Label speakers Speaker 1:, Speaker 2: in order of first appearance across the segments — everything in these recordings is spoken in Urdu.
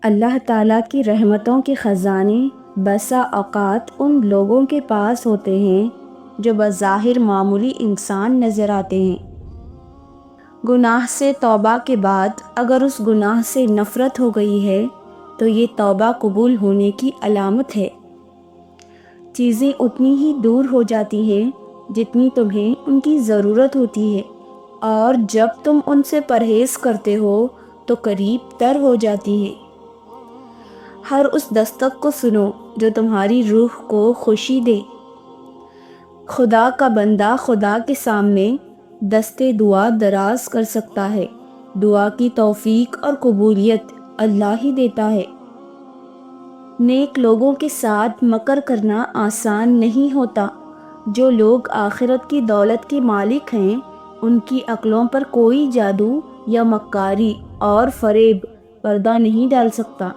Speaker 1: اللہ تعالیٰ کی رحمتوں کے خزانے بسا اوقات ان لوگوں کے پاس ہوتے ہیں جو بظاہر معمولی انسان نظر آتے ہیں۔ گناہ سے توبہ کے بعد اگر اس گناہ سے نفرت ہو گئی ہے تو یہ توبہ قبول ہونے کی علامت ہے۔ چیزیں اتنی ہی دور ہو جاتی ہیں جتنی تمہیں ان کی ضرورت ہوتی ہے، اور جب تم ان سے پرہیز کرتے ہو تو قریب تر ہو جاتی ہے۔ ہر اس دستک کو سنو جو تمہاری روح کو خوشی دے۔ خدا کا بندہ خدا کے سامنے دستے دعا دراز کر سکتا ہے۔ دعا کی توفیق اور قبولیت اللہ ہی دیتا ہے۔ نیک لوگوں کے ساتھ مکر کرنا آسان نہیں ہوتا۔ جو لوگ آخرت کی دولت کے مالک ہیں ان کی عقلوں پر کوئی جادو یا مکاری اور فریب پردہ نہیں ڈال سکتا۔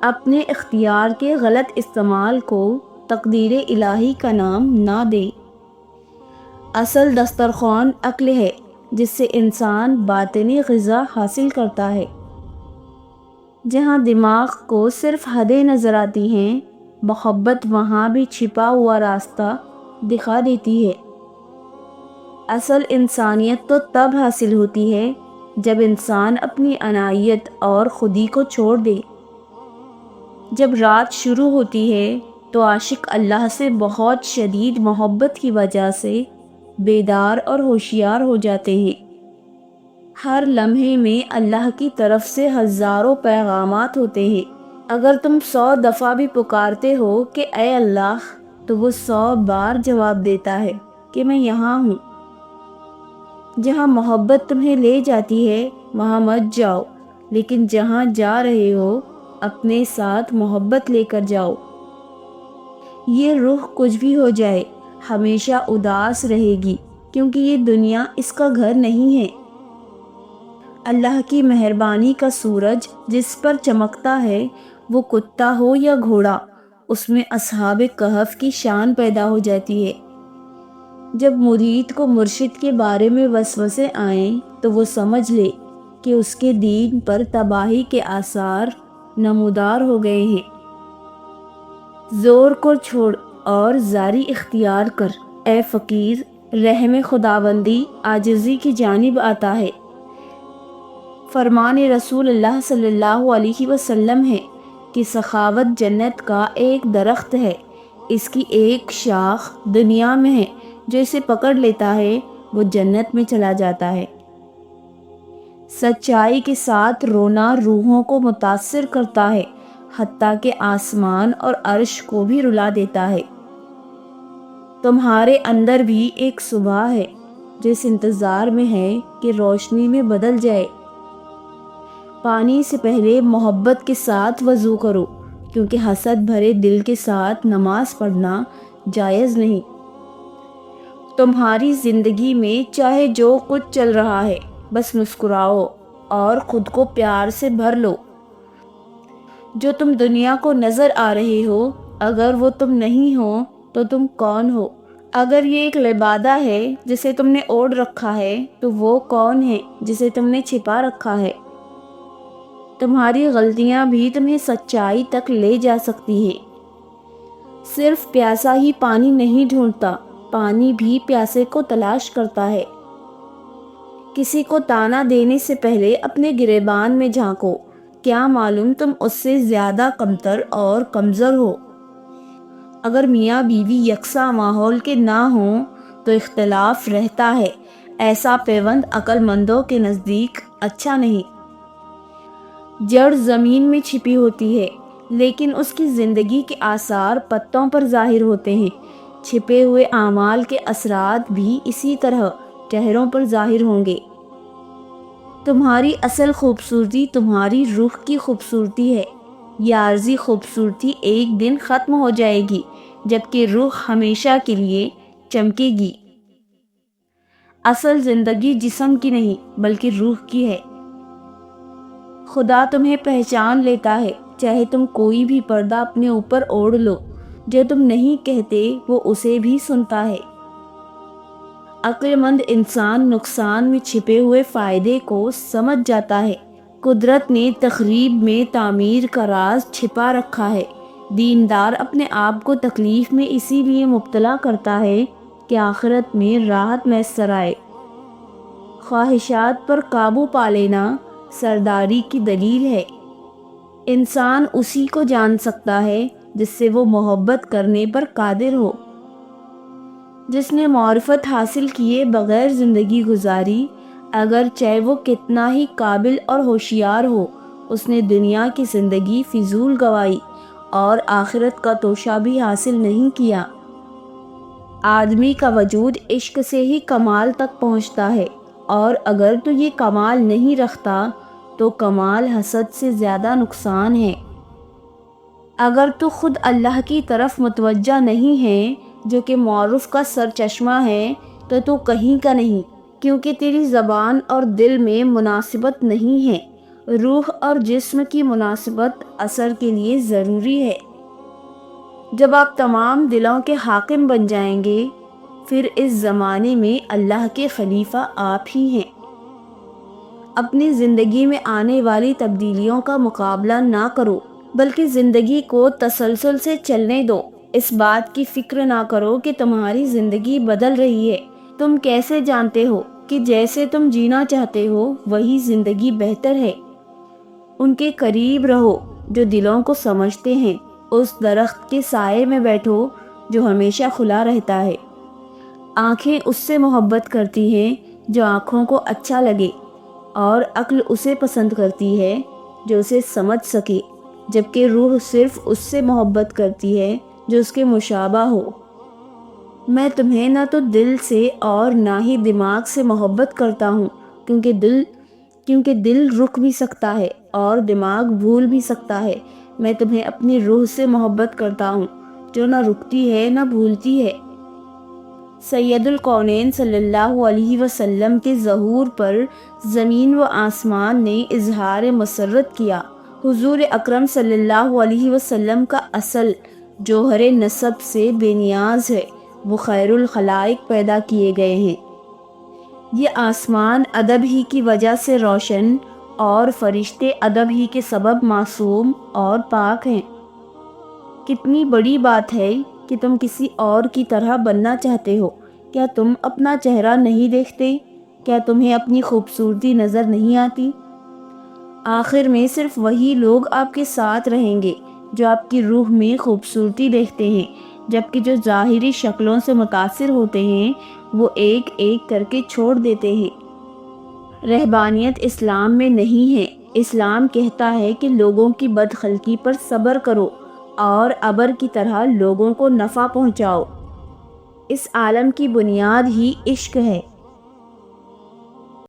Speaker 1: اپنے اختیار کے غلط استعمال کو تقدیر الہی کا نام نہ دے۔ اصل دسترخوان عقل ہے جس سے انسان باطنی غذا حاصل کرتا ہے۔ جہاں دماغ کو صرف حدیں نظر آتی ہیں، محبت وہاں بھی چھپا ہوا راستہ دکھا دیتی ہے۔ اصل انسانیت تو تب حاصل ہوتی ہے جب انسان اپنی انانیت اور خودی کو چھوڑ دے۔ جب رات شروع ہوتی ہے تو عاشق اللہ سے بہت شدید محبت کی وجہ سے بیدار اور ہوشیار ہو جاتے ہیں۔ ہر لمحے میں اللہ کی طرف سے ہزاروں پیغامات ہوتے ہیں۔ اگر تم 100 دفعہ بھی پکارتے ہو کہ اے اللہ، تو وہ 100 بار جواب دیتا ہے کہ میں یہاں ہوں۔ جہاں محبت تمہیں لے جاتی ہے وہاں مت جاؤ، لیکن جہاں جا رہے ہو اپنے ساتھ محبت لے کر جاؤ۔ یہ روح کچھ بھی ہو جائے ہمیشہ اداس رہے گی، کیونکہ یہ دنیا اس کا گھر نہیں ہے۔ اللہ کی مہربانی کا سورج جس پر چمکتا ہے، وہ کتا ہو یا گھوڑا، اس میں اصحاب کہف کی شان پیدا ہو جاتی ہے۔ جب مرید کو مرشد کے بارے میں وسوسے آئیں تو وہ سمجھ لے کہ اس کے دین پر تباہی کے آثار نمودار ہو گئے ہیں۔ زور کو چھوڑ اور زاری اختیار کر، اے فقیر۔ رحم خداوندی عاجزی کی جانب آتا ہے۔ فرمان رسول اللہ صلی اللہ علیہ وسلم ہے کہ سخاوت جنت کا ایک درخت ہے، اس کی ایک شاخ دنیا میں ہے، جو اسے پکڑ لیتا ہے وہ جنت میں چلا جاتا ہے۔ سچائی کے ساتھ رونا روحوں کو متاثر کرتا ہے، حتیٰ کہ آسمان اور عرش کو بھی رلا دیتا ہے۔ تمہارے اندر بھی ایک صبح ہے جو اس انتظار میں ہے کہ روشنی میں بدل جائے۔ پانی سے پہلے محبت کے ساتھ وضو کرو، کیونکہ حسد بھرے دل کے ساتھ نماز پڑھنا جائز نہیں۔ تمہاری زندگی میں چاہے جو کچھ چل رہا ہے بس مسکراؤ اور خود کو پیار سے بھر لو۔ جو تم دنیا کو نظر آ رہے ہو، اگر وہ تم نہیں ہو تو تم کون ہو؟ اگر یہ ایک لبادہ ہے جسے تم نے اوڑھ رکھا ہے تو وہ کون ہے جسے تم نے چھپا رکھا ہے؟ تمہاری غلطیاں بھی تمہیں سچائی تک لے جا سکتی ہیں۔ صرف پیاسا ہی پانی نہیں ڈھونڈتا، پانی بھی پیاسے کو تلاش کرتا ہے۔ کسی کو تانا دینے سے پہلے اپنے گریبان میں جھانکو، کیا معلوم تم اس سے زیادہ کمتر اور کمزور ہو۔ اگر میاں بیوی یکساں ماحول کے نہ ہوں تو اختلاف رہتا ہے، ایسا پیوند عقل مندوں کے نزدیک اچھا نہیں۔ جڑ زمین میں چھپی ہوتی ہے لیکن اس کی زندگی کے آثار پتوں پر ظاہر ہوتے ہیں۔ چھپے ہوئے اعمال کے اثرات بھی اسی طرح چہروں پر ظاہر ہوں گے۔ تمہاری اصل خوبصورتی تمہاری روح کی خوبصورتی ہے۔ یہ عارضی خوبصورتی ایک دن ختم ہو جائے گی، جبکہ روح ہمیشہ کے لیے چمکے گی۔ اصل زندگی جسم کی نہیں بلکہ روح کی ہے۔ خدا تمہیں پہچان لیتا ہے، چاہے تم کوئی بھی پردہ اپنے اوپر اوڑھ لو۔ جو تم نہیں کہتے وہ اسے بھی سنتا ہے۔ عقل مند انسان نقصان میں چھپے ہوئے فائدے کو سمجھ جاتا ہے، قدرت نے تخریب میں تعمیر کا راز چھپا رکھا ہے۔ دیندار اپنے آپ کو تکلیف میں اسی لیے مبتلا کرتا ہے کہ آخرت میں راحت میسر آئے۔ خواہشات پر قابو پا لینا سرداری کی دلیل ہے۔ انسان اسی کو جان سکتا ہے جس سے وہ محبت کرنے پر قادر ہو۔ جس نے معرفت حاصل کیے بغیر زندگی گزاری، اگرچہ وہ کتنا ہی قابل اور ہوشیار ہو، اس نے دنیا کی زندگی فضول گوائی اور آخرت کا توشہ بھی حاصل نہیں کیا۔ آدمی کا وجود عشق سے ہی کمال تک پہنچتا ہے، اور اگر تو یہ کمال نہیں رکھتا تو کمال حسد سے زیادہ نقصان ہے۔ اگر تو خود اللہ کی طرف متوجہ نہیں ہے جو کہ معروف کا سرچشمہ ہے تو کہیں کا نہیں، کیونکہ تیری زبان اور دل میں مناسبت نہیں ہے۔ روح اور جسم کی مناسبت اثر کے لیے ضروری ہے۔ جب آپ تمام دلوں کے حاکم بن جائیں گے، پھر اس زمانے میں اللہ کے خلیفہ آپ ہی ہیں۔ اپنی زندگی میں آنے والی تبدیلیوں کا مقابلہ نہ کرو، بلکہ زندگی کو تسلسل سے چلنے دو۔ اس بات کی فکر نہ کرو کہ تمہاری زندگی بدل رہی ہے۔ تم کیسے جانتے ہو کہ جیسے تم جینا چاہتے ہو وہی زندگی بہتر ہے؟ ان کے قریب رہو جو دلوں کو سمجھتے ہیں، اس درخت کے سائے میں بیٹھو جو ہمیشہ کھلا رہتا ہے۔ آنکھیں اس سے محبت کرتی ہیں جو آنکھوں کو اچھا لگے، اور عقل اسے پسند کرتی ہے جو اسے سمجھ سکے، جبکہ روح صرف اس سے محبت کرتی ہے جو اس کے مشابہ ہو۔ میں تمہیں نہ تو دل سے اور نہ ہی دماغ سے محبت کرتا ہوں، کیونکہ دل رک بھی سکتا ہے اور دماغ بھول بھی سکتا ہے۔ میں تمہیں اپنی روح سے محبت کرتا ہوں جو نہ رکتی ہے نہ بھولتی ہے۔ سید الکونین صلی اللہ علیہ وسلم کے ظہور پر زمین و آسمان نے اظہار مسرت کیا۔ حضور اکرم صلی اللہ علیہ وسلم کا اصل جوہر نسب سے بے نیاز ہے، وہ خیر الخلائق پیدا کیے گئے ہیں۔ یہ آسمان ادب ہی کی وجہ سے روشن اور فرشتے ادب ہی کے سبب معصوم اور پاک ہیں۔ کتنی بڑی بات ہے کہ تم کسی اور کی طرح بننا چاہتے ہو۔ کیا تم اپنا چہرہ نہیں دیکھتے؟ کیا تمہیں اپنی خوبصورتی نظر نہیں آتی؟ آخر میں صرف وہی لوگ آپ کے ساتھ رہیں گے جو آپ کی روح میں خوبصورتی دیکھتے ہیں، جبکہ جو ظاہری شکلوں سے متاثر ہوتے ہیں وہ ایک ایک کر کے چھوڑ دیتے ہیں۔ رہبانیت اسلام میں نہیں ہے۔ اسلام کہتا ہے کہ لوگوں کی بدخلقی پر صبر کرو اور ابر کی طرح لوگوں کو نفع پہنچاؤ۔ اس عالم کی بنیاد ہی عشق ہے۔